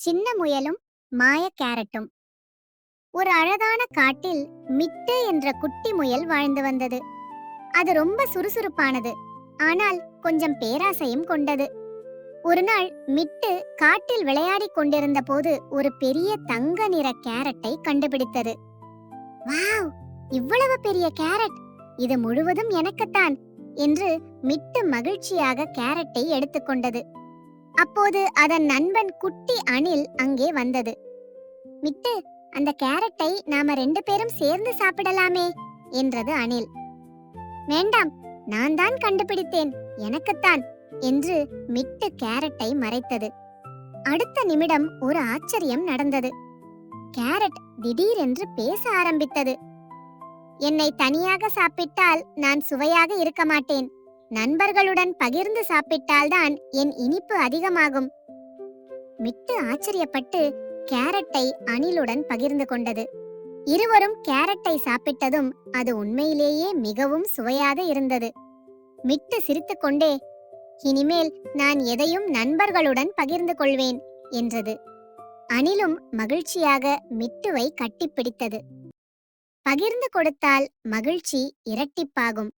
சின்ன முயலும் மாய கேரட்டும். ஒரு அழகான காட்டில் மிட்டு என்ற குட்டி முயல் வாழ்ந்து வந்தது. அது ரொம்ப சுறுசுறுப்பானது, ஆனால் கொஞ்சம் பேராசையும் கொண்டது. ஒரு நாள் மிட்டு காட்டில் விளையாடிக் கொண்டிருந்த போது ஒரு பெரிய தங்க நிற கேரட்டை கண்டுபிடித்தது. வாவ், இவ்வளவு பெரிய கேரட்! இது முழுவதும் எனக்குத்தான் என்று மிட்டு மகிழ்ச்சியாக கேரட்டை எடுத்துக்கொண்டது. அப்போது அதன் நண்பன் குட்டி அணில் அங்கே வந்தது. மிட்டு, அந்த கேரட்டை நாம 2 பேரும் சேர்ந்து சாப்பிடலாமே என்றது அணில். வேண்டாம், நான் தான் கண்டுபிடித்தேன், எனக்குத்தான் என்று மிட்டு கேரட்டை மறைத்தது. அடுத்த நிமிடம் ஒரு ஆச்சரியம் நடந்தது. கேரட் திடீரென்று பேச ஆரம்பித்தது. என்னை தனியாக சாப்பிட்டால் நான் சுவையாக இருக்க மாட்டேன். நண்பர்களுடன் பகிர்ந்து சாப்பிட்டால்தான் என் இனிப்பு அதிகமாகும். மிட்டு ஆச்சரியப்பட்டு கேரட்டை அணிலுடன் பகிர்ந்து கொண்டது. இருவரும் கேரட்டை சாப்பிட்டதும் அது உண்மையிலேயே மிகவும் சுவையாக இருந்தது. மிட்டு சிரித்துக்கொண்டே, இனிமேல் நான் எதையும் நண்பர்களுடன் பகிர்ந்து கொள்வேன் என்றது. அணிலும் மகிழ்ச்சியாக மிட்டுவை கட்டிப்பிடித்தது. பகிர்ந்து கொடுத்தால் மகிழ்ச்சி இரட்டிப்பாகும்.